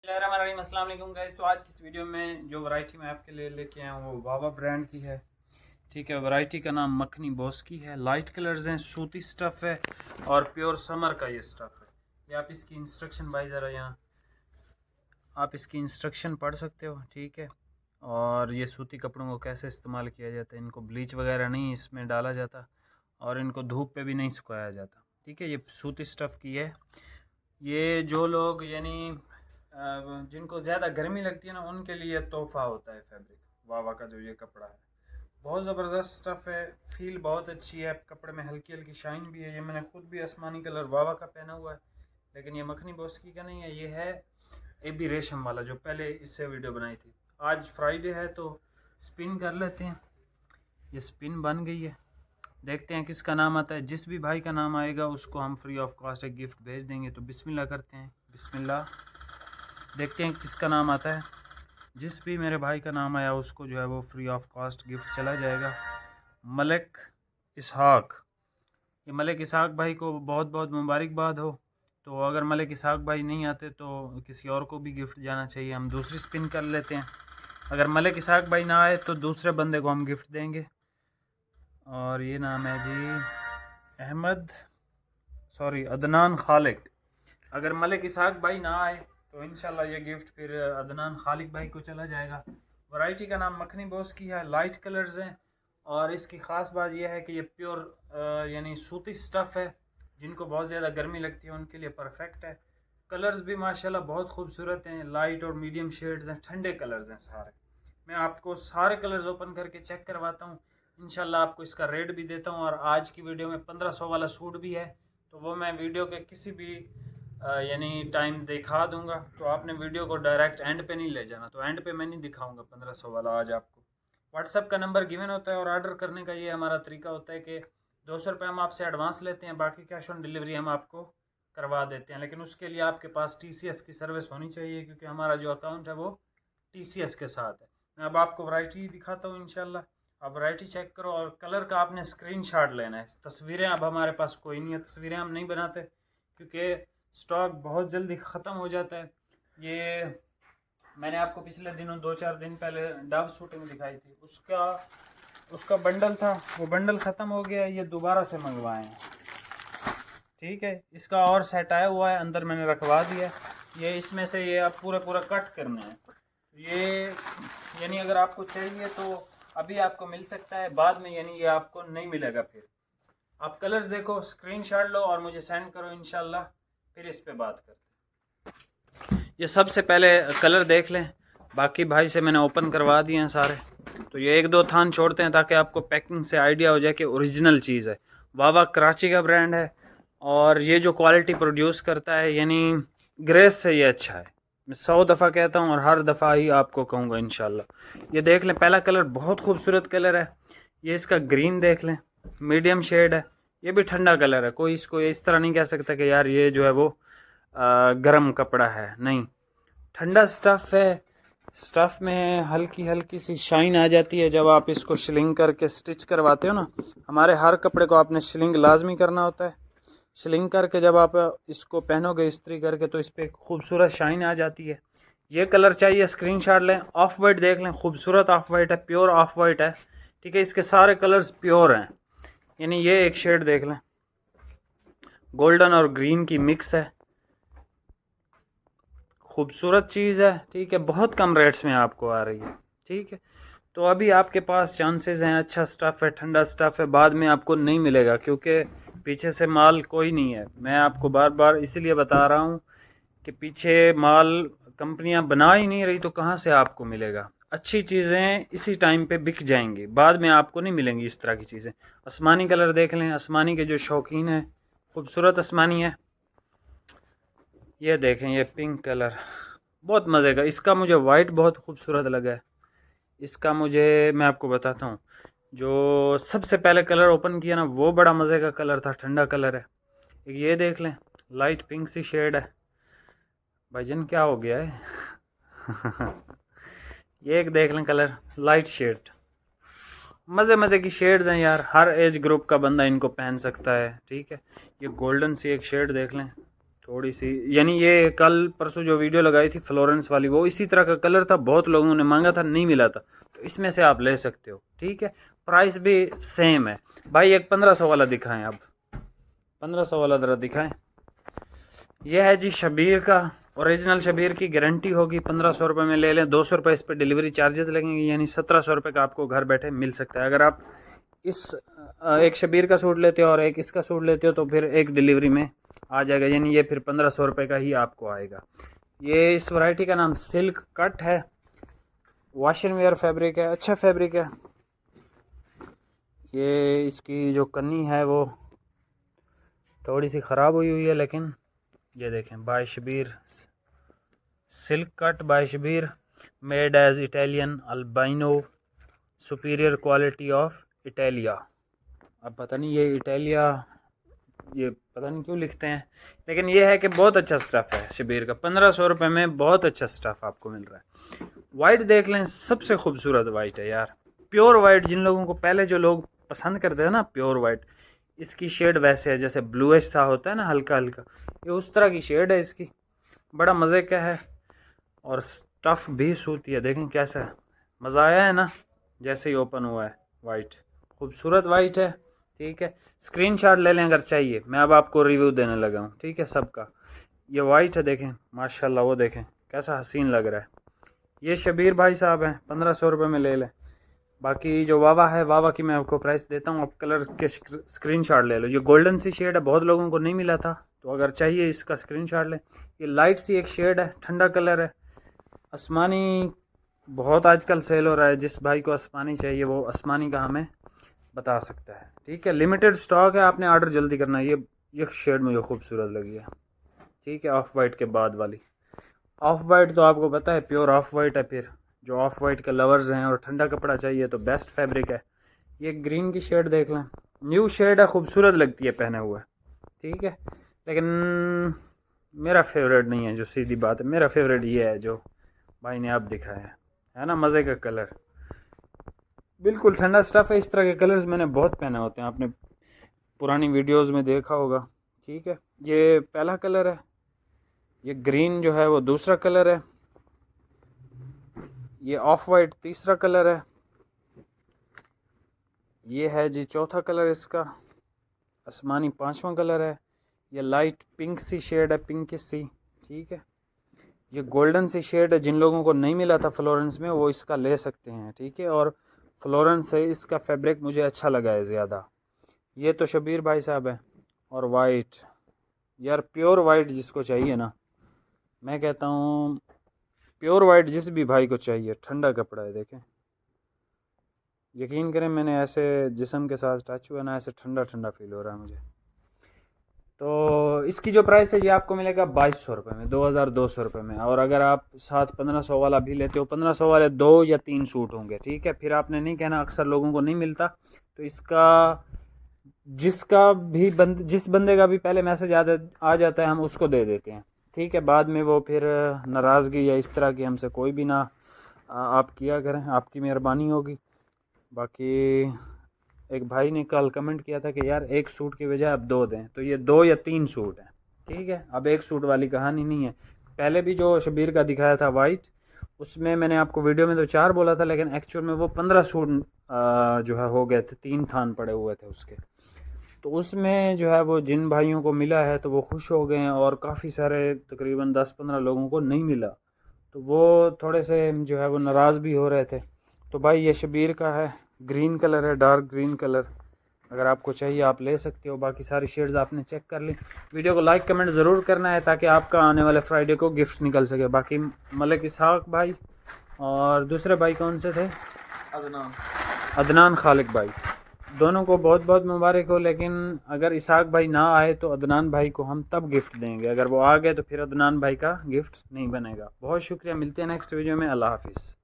अस्सलाम वालेकुम गाइस। तो आज की इस वीडियो में जो वैरायटी मैं आपके लिए लेके आया हूँ वो वावा ब्रांड की है। ठीक है, वैरायटी का नाम मखनी बॉस की है। लाइट कलर्स हैं, सूती स्टफ़ है और प्योर समर का ये स्टफ़ है। ये आप इसकी इंस्ट्रक्शन भाई ज़रा यहाँ आप इसकी इंस्ट्रक्शन पढ़ सकते हो। ठीक है, और ये सूती कपड़ों को कैसे इस्तेमाल किया जाता है। इनको ब्लीच वगैरह नहीं इसमें डाला जाता और इनको धूप पे भी नहीं सुखाया जाता। ठीक है, ये सूती स्टफ़ की है। ये जो लोग यानी जिनको ज़्यादा गर्मी लगती है ना, उनके लिए तोहफ़ा होता है फैब्रिक वावा का जो ये कपड़ा है। बहुत ज़बरदस्त स्टफ़ है, फील बहुत अच्छी है, कपड़े में हल्की हल्की शाइन भी है। ये मैंने खुद भी आसमानी कलर वावा का पहना हुआ है, लेकिन ये मखनी बॉस की का नहीं है, ये है एबी रेशम वाला जो पहले इससे वीडियो बनाई थी। आज फ्राइडे है तो स्पिन कर लेते हैं। ये स्पिन बन गई है, देखते हैं किसका नाम आता है। जिस भी भाई का नाम आएगा उसको हम फ्री ऑफ कॉस्ट एक गिफ्ट भेज देंगे। तो बिस्मिल्लाह करते हैं, बिस्मिल्लाह। देखते हैं किसका नाम आता है। जिस भी मेरे भाई का नाम आया उसको जो है वो फ्री ऑफ कॉस्ट गिफ्ट चला जाएगा। मलिक इसहाक, ये मलिक इसहाक भाई को बहुत बहुत मुबारकबाद हो। तो अगर मलिक इसहाक भाई नहीं आते तो किसी और को भी गिफ्ट जाना चाहिए। हम दूसरी स्पिन कर लेते हैं। अगर मलिक इसहाक भाई ना आए तो दूसरे बंदे को हम गिफ्ट देंगे, और ये नाम है जी अदनान खालिक। अगर मलिक इसहाक भाई ना आए तो इंशाल्लाह ये गिफ्ट फिर अदनान खालिक भाई को चला जाएगा। वैरायटी का नाम मखनी बॉस की है, लाइट कलर्स हैं और इसकी ख़ास बात यह है कि ये प्योर यानी सूती स्टफ़ है। जिनको बहुत ज़्यादा गर्मी लगती है उनके लिए परफेक्ट है। कलर्स भी माशाल्लाह बहुत खूबसूरत हैं, लाइट और मीडियम शेड्स हैं, ठंडे कलर्स हैं सारे। मैं आपको सारे कलर्स ओपन करके चेक करवाता हूँ, इंशाल्लाह आपको इसका रेट भी देता हूँ। और आज की वीडियो में 1500 वाला सूट भी है, तो वो मैं वीडियो के किसी भी यानी टाइम दिखा दूंगा। तो आपने वीडियो को डायरेक्ट एंड पे नहीं ले जाना, तो एंड पे मैं नहीं दिखाऊंगा 1500 वाला आज आपको। व्हाट्सएप का नंबर गिवन होता है और ऑर्डर करने का ये हमारा तरीका होता है कि 200 रुपये हम आपसे एडवांस लेते हैं, बाकी कैश ऑन डिलीवरी हम आपको करवा देते हैं। लेकिन उसके लिए आपके पास TCS की सर्विस होनी चाहिए, क्योंकि हमारा जो अकाउंट है वो TCS के साथ है। मैं अब आपको वैरायटी दिखाता हूँ इंशाल्लाह। आप वैरायटी चेक करो और कलर का आपने स्क्रीनशॉट लेना है। तस्वीरें अब हमारे पास कोई नहीं है, तस्वीरें हम नहीं बनाते क्योंकि स्टॉक बहुत जल्दी ख़त्म हो जाता है। ये मैंने आपको पिछले दिनों 2-4 दिन पहले डव शूटिंग दिखाई थी, उसका बंडल था, वो बंडल ख़त्म हो गया, ये दोबारा से मंगवाए हैं। ठीक है, इसका और सेट आया हुआ है, अंदर मैंने रखवा दिया। ये इसमें से ये आप पूरा कट करना है। ये यानी अगर आपको चाहिए तो अभी आपको मिल सकता है, बाद में यानी ये आपको नहीं मिलेगा। फिर आप कलर्स देखो, स्क्रीनशॉट लो और मुझे सेंड करो, इंशाल्लाह फिर इस पे बात करते हैं। ये सबसे पहले कलर देख लें, बाकी भाई से मैंने ओपन करवा दिए हैं सारे। तो ये एक दो थान छोड़ते हैं ताकि आपको पैकिंग से आइडिया हो जाए कि ओरिजिनल चीज़ है। वावा कराची का ब्रांड है और ये जो क्वालिटी प्रोड्यूस करता है यानी ग्रेस से ये अच्छा है। मैं 100 दफ़ा कहता हूँ और हर दफ़ा ही आपको कहूँगा इंशाल्लाह। ये देख लें, पहला कलर बहुत खूबसूरत कलर है। ये इसका ग्रीन देख लें, मीडियम शेड है, ये भी ठंडा कलर है। कोई इसको इस तरह नहीं कह सकता कि यार ये जो है वो गर्म कपड़ा है, नहीं, ठंडा स्टफ़ है। स्टफ़ में हल्की हल्की सी शाइन आ जाती है जब आप इसको शिलिंग करके स्टिच करवाते हो ना। हमारे हर कपड़े को आपने शिलिंग लाजमी करना होता है। शिलिंग करके जब आप इसको पहनोगे इस्त्री करके तो इस पर खूबसूरत शाइन आ जाती है। ये कलर चाहिए, स्क्रीनशॉट लें। ऑफ वाइट देख लें, खूबसूरत ऑफ वाइट है, प्योर ऑफ वाइट है। ठीक है, इसके सारे कलर्स प्योर हैं। यानी ये एक शेड देख लें, गोल्डन और ग्रीन की मिक्स है, खूबसूरत चीज़ है। ठीक है, बहुत कम रेट्स में आपको आ रही है। ठीक है, तो अभी आपके पास चांसेस हैं, अच्छा स्टफ़ है, ठंडा स्टफ़ है, बाद में आपको नहीं मिलेगा क्योंकि पीछे से माल कोई नहीं है। मैं आपको बार बार इसीलिए बता रहा हूँ कि पीछे माल कंपनियां बना ही नहीं रही, तो कहाँ से आपको मिलेगा। अच्छी चीज़ें इसी टाइम पे बिक जाएंगी, बाद में आपको नहीं मिलेंगी इस तरह की चीज़ें। आसमानी कलर देख लें, आसमानी के जो शौकीन हैं, खूबसूरत आसमानी है। ये देखें, ये पिंक कलर बहुत मज़े का। इसका मुझे वाइट बहुत खूबसूरत लगा है। इसका मुझे मैं आपको बताता हूँ, जो सबसे पहले कलर ओपन किया ना वो बड़ा मज़े का कलर था, ठंडा कलर है। एक ये देख लें, लाइट पिंक सी शेड है। भाईजान क्या हो गया है ये एक देख लें कलर, लाइट शेड। मज़े मज़े की शेड्स हैं यार, हर एज ग्रुप का बंदा इनको पहन सकता है। ठीक है, ये गोल्डन सी एक शेड देख लें, थोड़ी सी, यानी ये कल परसों जो वीडियो लगाई थी फ्लोरेंस वाली, वो इसी तरह का कलर था, बहुत लोगों ने मांगा था, नहीं मिला था, तो इसमें से आप ले सकते हो। ठीक है, प्राइस भी सेम है भाई। एक 1500 वाला दिखाएं, अब 1500 वाला ज़रा दिखाएं। यह है जी शबीर का, ओरिजिनल शबीर की गारंटी होगी। 1500 रुपये में ले लें, 200 रुपये इस पर डिलीवरी चार्जेस लगेंगे, यानी 1700 रुपये का आपको घर बैठे मिल सकता है। अगर आप इस एक शबीर का सूट लेते हो और एक इसका सूट लेते हो तो फिर एक डिलीवरी में आ जाएगा, यानी ये फिर 1500 रुपये का ही आपको आएगा। ये इस वैरायटी का नाम सिल्क कट है, वॉशन वेयर फैब्रिक है, अच्छा फैब्रिक है। ये इसकी जो कन्नी है वो थोड़ी सी ख़राब हुई हुई है, लेकिन ये देखें, by Shabir, silk cut by Shabir, made as Italian albino, superior quality of Italia. अब पता नहीं ये इटालिया, ये पता नहीं क्यों लिखते हैं, लेकिन ये है कि बहुत अच्छा स्टफ़ है शबीर का। 1500 रुपये में बहुत अच्छा स्टफ़ आपको मिल रहा है। वाइट देख लें, सबसे खूबसूरत वाइट है यार, प्योर वाइट। जिन लोगों को पहले जो लोग पसंद करते हैं ना प्योर वाइट, इसकी शेड वैसे है जैसे ब्लूइश सा होता है ना, हल्का हल्का, ये उस तरह की शेड है इसकी, बड़ा मज़े का है। और स्टफ़ भी सूती है, देखें कैसा है, मज़ा आया है ना जैसे ही ओपन हुआ है। वाइट, खूबसूरत वाइट है। ठीक है, स्क्रीनशॉट ले लें अगर चाहिए, मैं अब आपको रिव्यू देने लगा हूँ। ठीक है, सबका ये वाइट है, देखें माशाल्लाह, वो देखें कैसा हसीन लग रहा है। ये शबीर भाई साहब हैं, 1500 रुपये में ले लें। बाकी जो वावा है, वावा की मैं आपको प्राइस देता हूँ, आप कलर के स्क्रीनशॉट ले लो। ये गोल्डन सी शेड है, बहुत लोगों को नहीं मिला था, तो अगर चाहिए इसका स्क्रीनशॉट लें। ये लाइट सी एक शेड है, ठंडा कलर है, आसमानी बहुत आजकल सेल हो रहा है। जिस भाई को आसमानी चाहिए वो आसमानी का हमें बता सकता है। ठीक है, लिमिटेड स्टॉक है, आपने ऑर्डर जल्दी करना है। ये शेड मुझे खूबसूरत लगी है। ठीक है, ऑफ वाइट के बाद वाली, ऑफ वाइट तो आपको पता है प्योर ऑफ वाइट है। फिर जो ऑफ वाइट के लवर्स हैं और ठंडा कपड़ा चाहिए तो बेस्ट फैब्रिक है। ये ग्रीन की शेड देख लें, न्यू शेड है, खूबसूरत लगती है पहने हुए। ठीक है, लेकिन मेरा फेवरेट नहीं है, जो सीधी बात है। मेरा फेवरेट ये है जो भाई ने आप दिखाया है ना, मज़े का कलर, बिल्कुल ठंडा स्टफ़ है। इस तरह के कलर्स मैंने बहुत पहने होते हैं, आपने पुरानी वीडियोस में देखा होगा। ठीक है, ये पहला कलर है, ये ग्रीन जो है वो दूसरा कलर है, ये ऑफ वाइट तीसरा कलर है, ये है जी चौथा कलर इसका, आसमानी पांचवा कलर है, ये लाइट पिंक सी शेड है, पिंक सी। ठीक है, ये गोल्डन सी शेड है, जिन लोगों को नहीं मिला था फ्लोरेंस में वो इसका ले सकते हैं। ठीक है, और फ्लोरेंस से इसका फैब्रिक मुझे अच्छा लगा है ज़्यादा। ये तो शबीर भाई साहब है। और वाइट, यार प्योर वाइट जिसको चाहिए ना, मैं कहता हूँ प्योर वाइट जिस भी भाई को चाहिए, ठंडा कपड़ा है। देखें, यकीन करें, मैंने ऐसे जिस्म के साथ टच हुआ ना, ऐसे ठंडा ठंडा फील हो रहा है मुझे। तो इसकी जो प्राइस है ये आपको मिलेगा 2200 रुपये में, 2200 रुपये में। और अगर आप साथ 1500 वाला भी लेते हो, 1500 वाले 2 या 3 सूट होंगे। ठीक है, फिर आपने नहीं कहना अक्सर लोगों को नहीं मिलता, तो इसका जिसका भी जिस बंदे का भी पहले मैसेज आ जाता है हम उसको दे देते हैं। ठीक है, बाद में वो फिर नाराज़गी या इस तरह की हमसे कोई भी ना आप किया करें, आपकी मेहरबानी होगी। बाकी एक भाई ने कल कमेंट किया था कि यार एक सूट की बजाय आप 2 दें, तो ये 2 या 3 सूट हैं। ठीक है, अब एक सूट वाली कहानी नहीं है। पहले भी जो शबीर का दिखाया था वाइट, उसमें मैंने आपको वीडियो में तो 4 बोला था, लेकिन एक्चुअल में वो 15 सूट जो है हो गए थे, 3 थान पड़े हुए थे उसके। तो उसमें जो है वो जिन भाइयों को मिला है तो वो खुश हो गए हैं, और काफ़ी सारे तकरीबन 10-15 लोगों को नहीं मिला, तो वो थोड़े से जो है वो नाराज़ भी हो रहे थे। तो भाई ये शबीर का है, ग्रीन कलर है, डार्क ग्रीन कलर, अगर आपको चाहिए आप ले सकते हो। बाकी सारी शेड्स आपने चेक कर ली। वीडियो को लाइक कमेंट ज़रूर करना है ताकि आपका आने वाले फ्राइडे को गिफ्ट निकल सके। बाकी मलिक इसहाक भाई और दूसरे भाई कौन से थे, अदनान खालिक भाई, दोनों को बहुत बहुत मुबारक हो। लेकिन अगर इसहाक भाई ना आए तो अदनान भाई को हम तब गिफ्ट देंगे, अगर वो आ गए तो फिर अदनान भाई का गिफ्ट नहीं बनेगा। बहुत शुक्रिया, मिलते हैं नेक्स्ट वीडियो में। अल्लाह हाफिज़।